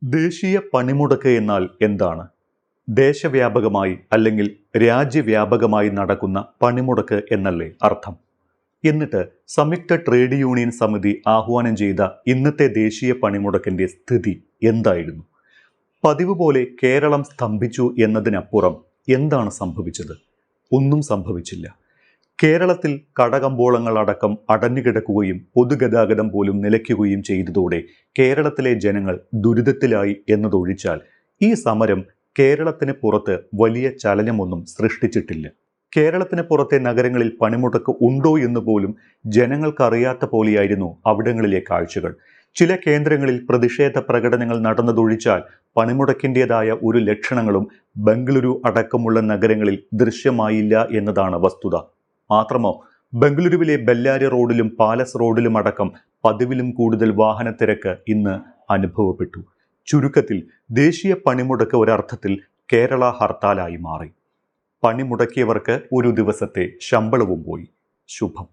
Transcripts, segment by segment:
ദേശീയ പണിമുടക്ക് എന്നാൽ എന്താണ്? ദേശവ്യാപകമായി അല്ലെങ്കിൽ രാജ്യവ്യാപകമായി നടക്കുന്ന പണിമുടക്ക് എന്നല്ലേ അർത്ഥം? എന്നിട്ട് സംയുക്ത ട്രേഡ് യൂണിയൻ സമിതി ആഹ്വാനം ചെയ്ത ഇന്നത്തെ ദേശീയ പണിമുടക്കിന്റെ സ്ഥിതി എന്തായിരുന്നു? പതിവ് പോലെ കേരളം സ്തംഭിച്ചു എന്നതിനപ്പുറം എന്താണ് സംഭവിച്ചത്? ഒന്നും സംഭവിച്ചില്ല. കേരളത്തിൽ കടകമ്പോളങ്ങളടക്കം അടഞ്ഞുകിടക്കുകയും പൊതുഗതാഗതം പോലും നിലയ്ക്കുകയും ചെയ്തതോടെ കേരളത്തിലെ ജനങ്ങൾ ദുരിതത്തിലായി എന്നതൊഴിച്ചാൽ ഈ സമരം കേരളത്തിന് പുറത്ത് വലിയ ചലനമൊന്നും സൃഷ്ടിച്ചിട്ടില്ല. കേരളത്തിന് പുറത്തെ നഗരങ്ങളിൽ പണിമുടക്ക് ഉണ്ടോ എന്ന് പോലും ജനങ്ങൾക്കറിയാത്ത പോലെയായിരുന്നു അവിടങ്ങളിലെ കാഴ്ചകൾ. ചില കേന്ദ്രങ്ങളിൽ പ്രതിഷേധ പ്രകടനങ്ങൾ നടന്നതൊഴിച്ചാൽ പണിമുടക്കിൻ്റെതായ ഒരു ലക്ഷണങ്ങളും ബംഗളൂരു അടക്കമുള്ള നഗരങ്ങളിൽ ദൃശ്യമായില്ല എന്നതാണ് വസ്തുത. മാത്രമോ, ബംഗളൂരുവിലെ ബെല്ലാരി റോഡിലും പാലസ് റോഡിലും അടക്കം പതിവിലും കൂടുതൽ വാഹനത്തിരക്ക് ഇന്ന് അനുഭവപ്പെട്ടു. ചുരുക്കത്തിൽ ദേശീയ പണിമുടക്ക് ഒരർത്ഥത്തിൽ കേരള ഹർത്താലായി മാറി. പണിമുടക്കിയവർക്ക് ഒരു ദിവസത്തെ ശമ്പളവും പോയി. ശുഭം.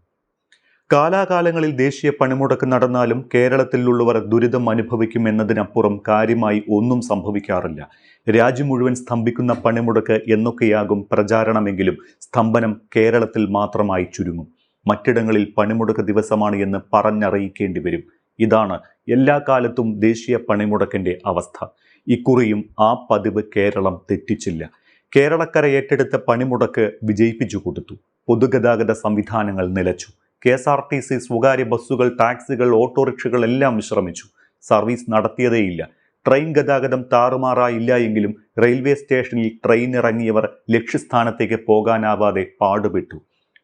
കാലാകാലങ്ങളിൽ ദേശീയ പണിമുടക്ക് നടന്നാലും കേരളത്തിലുള്ളവർ ദുരിതം അനുഭവിക്കും എന്നതിനപ്പുറം കാര്യമായി ഒന്നും സംഭവിക്കാറില്ല. രാജ്യം മുഴുവൻ സ്തംഭിക്കുന്ന പണിമുടക്ക് എന്നൊക്കെയാകും പ്രചാരണമെങ്കിലും സ്തംഭനം കേരളത്തിൽ മാത്രമായി ചുരുങ്ങും. മറ്റിടങ്ങളിൽ പണിമുടക്ക് ദിവസമാണ് എന്ന് പറഞ്ഞറിയിക്കേണ്ടി വരും. ഇതാണ് എല്ലാ കാലത്തും ദേശീയ പണിമുടക്കിന്റെ അവസ്ഥ. ഇക്കുറിയും ആ പതിവ് കേരളം തെറ്റിച്ചില്ല. കേരളക്കര ഏറ്റെടുത്ത പണിമുടക്ക് വിജയിപ്പിച്ചു കൊടുത്തു. പൊതുഗതാഗത സംവിധാനങ്ങൾ നിലച്ചു. KSRTC, സ്വകാര്യ ബസ്സുകൾ, ടാക്സികൾ, ഓട്ടോറിക്ഷകൾ എല്ലാം വിശ്രമിച്ചു. സർവീസ് നടത്തിയതേയില്ല. ട്രെയിൻ ഗതാഗതം താറുമാറായില്ല എങ്കിലും റെയിൽവേ സ്റ്റേഷനിൽ ട്രെയിൻ ഇറങ്ങിയവർ ലക്ഷ്യസ്ഥാനത്തേക്ക് പോകാനാവാതെ പാടുപെട്ടു.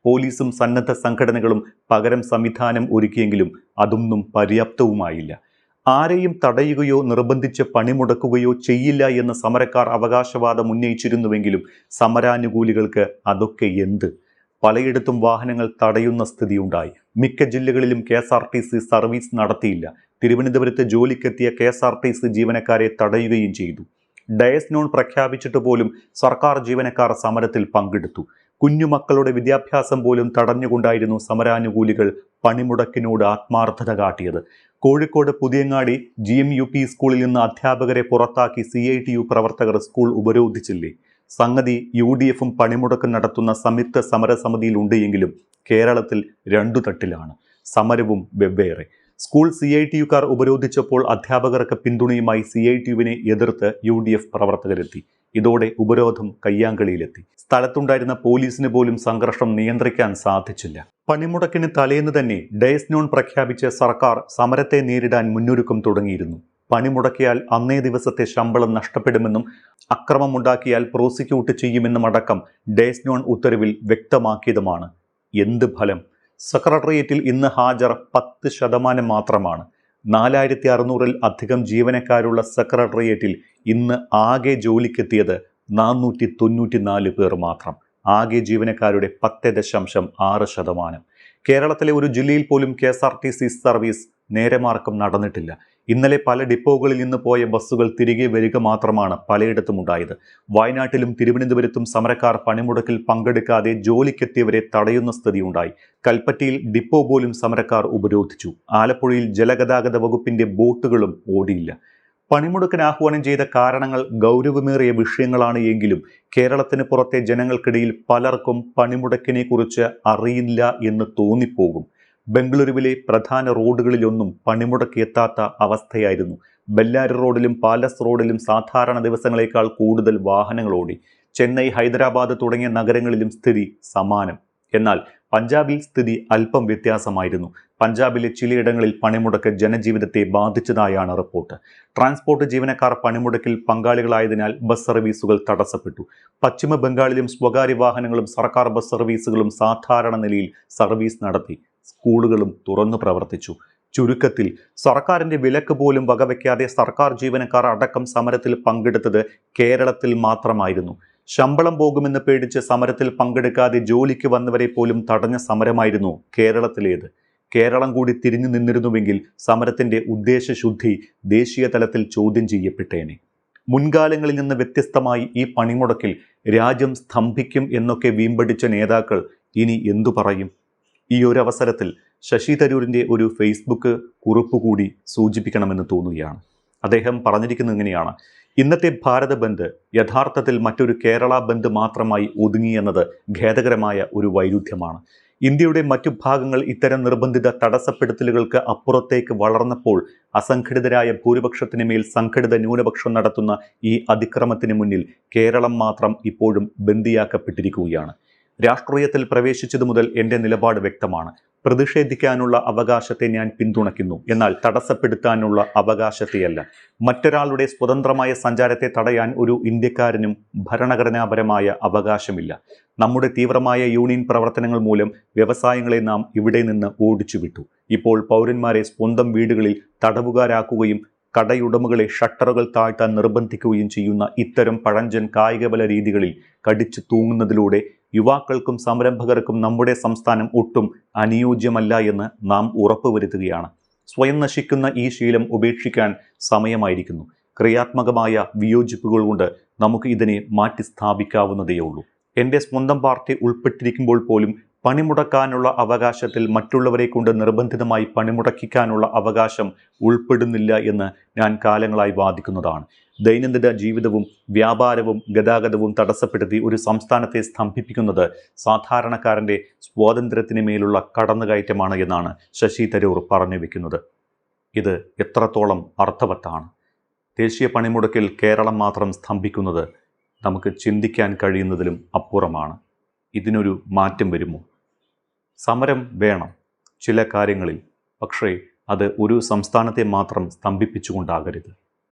പോലീസും സന്നദ്ധ സംഘടനകളും പകരം സംവിധാനം ഒരുക്കിയെങ്കിലും അതൊന്നും പര്യാപ്തവുമായില്ല. ആരെയും തടയുകയോ നിർബന്ധിച്ച് പണിമുടക്കുകയോ ചെയ്യില്ല എന്ന് സമരക്കാർ അവകാശവാദം ഉന്നയിച്ചിരുന്നുവെങ്കിലും സമരാനുകൂലികൾക്ക് അതൊക്കെ എന്ത്? പലയിടത്തും വാഹനങ്ങൾ തടയുന്ന സ്ഥിതിയുണ്ടായി. മിക്ക ജില്ലകളിലും KSRTC സർവീസ് നടത്തിയില്ല. തിരുവനന്തപുരത്ത് ജോലിക്കെത്തിയ KSRTC ജീവനക്കാരെ തടയുകയും ചെയ്തു. ഡയസ് നോൺ പ്രഖ്യാപിച്ചിട്ട് പോലും സർക്കാർ ജീവനക്കാർ സമരത്തിൽ പങ്കെടുത്തു. കുഞ്ഞുമക്കളുടെ വിദ്യാഭ്യാസം പോലും തടഞ്ഞുകൊണ്ടായിരുന്നു സമരാനുകൂലികൾ പണിമുടക്കിനോട് ആത്മാർത്ഥത കാട്ടിയത്. കോഴിക്കോട് പുതിയങ്ങാടി GMUP സ്കൂളിൽ നിന്ന് അധ്യാപകരെ പുറത്താക്കി CITU പ്രവർത്തകർ സ്കൂൾ ഉപരോധിച്ചില്ലേ? സംഗതി UDFും പണിമുടക്ക് നടത്തുന്ന സംയുക്ത സമരസമിതിയിലുണ്ട് എങ്കിലും കേരളത്തിൽ രണ്ടു തട്ടിലാണ്. സമരവും വെവ്വേറെ. സ്കൂൾ CITUക്കാർ ഉപരോധിച്ചപ്പോൾ അധ്യാപകർക്ക് പിന്തുണയുമായി CITUവിനെ എതിർത്ത് UDF പ്രവർത്തകരെത്തി. ഇതോടെ ഉപരോധം കയ്യാങ്കളിയിലെത്തി. സ്ഥലത്തുണ്ടായിരുന്ന പോലീസിന് പോലും സംഘർഷം നിയന്ത്രിക്കാൻ സാധിച്ചില്ല. പണിമുടക്കിന് തലേന്ന് തന്നെ ഡയസ് നോൺ പ്രഖ്യാപിച്ച സർക്കാർ സമരത്തെ നേരിടാൻ മുന്നൊരുക്കം തുടങ്ങിയിരുന്നു. പണിമുടക്കിയാൽ അന്നേ ദിവസത്തെ ശമ്പളം നഷ്ടപ്പെടുമെന്നും അക്രമമുണ്ടാക്കിയാൽ പ്രോസിക്യൂട്ട് ചെയ്യുമെന്നും അടക്കം ഡയസ് നോൺ ഉത്തരവിൽ വ്യക്തമാക്കിയതുമാണ്. എന്ത് ഫലം? സെക്രട്ടേറിയറ്റിൽ ഇന്ന് ഹാജർ 10% മാത്രമാണ്. 4600-ൽ അധികം ജീവനക്കാരുള്ള സെക്രട്ടേറിയറ്റിൽ ഇന്ന് ആകെ ജോലിക്കെത്തിയത് 494 പേർ മാത്രം. ആകെ ജീവനക്കാരുടെ 10.6%. കേരളത്തിലെ ഒരു ജില്ലയിൽ പോലും KSRTC സർവീസ് നേരെമാർക്കം നടന്നിട്ടില്ല. ഇന്നലെ പല ഡിപ്പോകളിൽ നിന്ന് പോയ ബസ്സുകൾ തിരികെ വരിക മാത്രമാണ് പലയിടത്തും ഉണ്ടായത്. വയനാട്ടിലും തിരുവനന്തപുരത്തും സമരക്കാർ പണിമുടക്കിൽ പങ്കെടുക്കാതെ ജോലിക്കെത്തിയവരെ തടയുന്ന സ്ഥിതിയുണ്ടായി. കൽപ്പറ്റയിൽ ഡിപ്പോ പോലും സമരക്കാർ ഉപരോധിച്ചു. ആലപ്പുഴയിൽ ജലഗതാഗത വകുപ്പിന്റെ ബോട്ടുകളും ഓടിയില്ല. പണിമുടക്കിന് ആഹ്വാനം ചെയ്ത കാരണങ്ങൾ ഗൗരവമേറിയ വിഷയങ്ങളാണ് എങ്കിലും കേരളത്തിന് പുറത്തെ ജനങ്ങൾക്കിടയിൽ പലർക്കും പണിമുടക്കിനെ കുറിച്ച് അറിയില്ല എന്ന് തോന്നിപ്പോകും. ബംഗളൂരുവിലെ പ്രധാന റോഡുകളിലൊന്നും പണിമുടക്ക് എത്താത്ത അവസ്ഥയായിരുന്നു. ബെല്ലാരി റോഡിലും പാലസ് റോഡിലും സാധാരണ ദിവസങ്ങളേക്കാൾ കൂടുതൽ വാഹനങ്ങൾ ഓടി. ചെന്നൈ, ഹൈദരാബാദ് തുടങ്ങിയ നഗരങ്ങളിലും സ്ഥിതി സമാനം. എന്നാൽ പഞ്ചാബിൽ സ്ഥിതി അല്പം വ്യത്യാസമായിരുന്നു. പഞ്ചാബിലെ ചിലയിടങ്ങളിൽ പണിമുടക്ക് ജനജീവിതത്തെ ബാധിച്ചതായാണ് റിപ്പോർട്ട്. ട്രാൻസ്പോർട്ട് ജീവനക്കാർ പണിമുടക്കിൽ പങ്കാളികളായതിനാൽ ബസ് സർവീസുകൾ തടസ്സപ്പെട്ടു. പശ്ചിമ ബംഗാളിലും സ്വകാര്യ വാഹനങ്ങളും സർക്കാർ ബസ് സർവീസുകളും സാധാരണ നിലയിൽ സർവീസ് നടത്തി. സ്കൂളുകളും തുറന്നു പ്രവർത്തിച്ചു. ചുരുക്കത്തിൽ സർക്കാരിന്റെ വിലക്ക് പോലും വകവയ്ക്കാതെ സർക്കാർ ജീവനക്കാർ അടക്കം സമരത്തിൽ പങ്കെടുത്തത് കേരളത്തിൽ മാത്രമായിരുന്നു. ശമ്പളം പോകുമെന്ന് പേടിച്ച് സമരത്തിൽ പങ്കെടുക്കാതെ ജോലിക്ക് വന്നവരെ പോലും തടഞ്ഞ സമരമായിരുന്നു കേരളത്തിലേത്. കേരളം കൂടി തിരിഞ്ഞു നിന്നിരുന്നുവെങ്കിൽ സമരത്തിന്റെ ഉദ്ദേശശുദ്ധി ദേശീയ തലത്തിൽ ചോദ്യം ചെയ്യപ്പെട്ടേനെ. മുൻകാലങ്ങളിൽ നിന്ന് വ്യത്യസ്തമായി ഈ പണിമുടക്കിൽ രാജ്യം സ്തംഭിക്കും എന്നൊക്കെ വീമ്പടിച്ച നേതാക്കൾ ഇനി എന്തു പറയും? ഈ ഒരു അവസരത്തിൽ ശശി തരൂരിൻ്റെ ഒരു ഫേസ്ബുക്ക് കുറിപ്പ് കൂടി സൂചിപ്പിക്കണമെന്ന് തോന്നുകയാണ്. അദ്ദേഹം പറഞ്ഞിരിക്കുന്നത് ഇങ്ങനെയാണ്: ഇന്നത്തെ ഭാരത ബന്ദ് യഥാർത്ഥത്തിൽ മറ്റൊരു കേരള ബന്ദ് മാത്രമായി ഒതുങ്ങിയെന്നത് ഖേദകരമായ ഒരു വൈരുദ്ധ്യമാണ്. ഇന്ത്യയുടെ മറ്റു ഭാഗങ്ങൾ ഇത്തരം നിർബന്ധിത തടസ്സപ്പെടുത്തലുകൾക്ക് അപ്പുറത്തേക്ക് വളർന്നപ്പോൾ അസംഘടിതരായ ഭൂരിപക്ഷത്തിന് മേൽ സംഘടിത ന്യൂനപക്ഷം നടത്തുന്ന ഈ അതിക്രമത്തിന് മുന്നിൽ കേരളം മാത്രം ഇപ്പോഴും ബന്ദിയാക്കപ്പെട്ടിരിക്കുകയാണ്. രാഷ്ട്രീയത്തിൽ പ്രവേശിച്ചതു മുതൽ എൻ്റെ നിലപാട് വ്യക്തമാണ്. പ്രതിഷേധിക്കാനുള്ള അവകാശത്തെ ഞാൻ പിന്തുണയ്ക്കുന്നു, എന്നാൽ തടസ്സപ്പെടുത്താനുള്ള അവകാശത്തെയല്ല. മറ്റൊരാളുടെ സ്വതന്ത്രമായ സഞ്ചാരത്തെ തടയാൻ ഒരു ഇന്ത്യക്കാരനും ഭരണഘടനാപരമായ അവകാശമില്ല. നമ്മുടെ തീവ്രമായ യൂണിയൻ പ്രവർത്തനങ്ങൾ മൂലം വ്യവസായങ്ങളെ നാം ഇവിടെ നിന്ന് ഓടിച്ചുവിട്ടു. ഇപ്പോൾ പൗരന്മാരെ സ്വന്തം വീടുകളിൽ തടവുകാരാക്കുകയും കടയുടമകളെ ഷട്ടറുകൾ താഴ്ത്താൻ നിർബന്ധിക്കുകയും ചെയ്യുന്ന ഇത്തരം പഴഞ്ചൻ കായികബല രീതികളിൽ കടിച്ചു തൂങ്ങുന്നതിലൂടെ യുവാക്കൾക്കും സംരംഭകർക്കും നമ്മുടെ സംസ്ഥാനം ഒട്ടും അനുയോജ്യമല്ല എന്ന് നാം ഉറപ്പുവരുത്തുകയാണ്. സ്വയം നശിക്കുന്ന ഈ ശീലം ഉപേക്ഷിക്കാൻ സമയമായിരിക്കുന്നു. ക്രിയാത്മകമായ വിയോജിപ്പുകൾ കൊണ്ട് നമുക്ക് ഇതിനെ മാറ്റി സ്ഥാപിക്കാവുന്നതേയുള്ളൂ. എൻ്റെ സ്വന്തം പാർട്ടി ഉൾപ്പെട്ടിരിക്കുമ്പോൾ പോലും പണിമുടക്കാനുള്ള അവകാശത്തിൽ മറ്റുള്ളവരെ കൊണ്ട് നിർബന്ധിതമായി പണിമുടക്കിക്കാനുള്ള അവകാശം ഉൾപ്പെടുന്നില്ല എന്ന് ഞാൻ കാലങ്ങളായി വാദിക്കുന്നതാണ്. ദൈനംദിന ജീവിതവും വ്യാപാരവും ഗതാഗതവും തടസ്സപ്പെടുത്തി ഒരു സംസ്ഥാനത്തെ സ്തംഭിപ്പിക്കുന്നത് സാധാരണക്കാരൻ്റെ സ്വാതന്ത്ര്യത്തിന് മേലുള്ള കടന്നുകയറ്റമാണ് എന്നാണ് ശശി തരൂർ പറഞ്ഞു വെക്കുന്നത്. ഇത് എത്രത്തോളം അർത്ഥവത്താണ്. ദേശീയ പണിമുടക്കിൽ കേരളം മാത്രം സ്തംഭിക്കുന്നത് നമുക്ക് ചിന്തിക്കാൻ കഴിയുന്നതിലും അപ്പുറമാണ്. ഇതിനൊരു മാറ്റം വരുമോ? സമരം വേണം ചില കാര്യങ്ങളിൽ, പക്ഷേ അത് ഒരു സംസ്ഥാനത്തെ മാത്രം സ്തംഭിപ്പിച്ചുകൊണ്ടാകരുത്.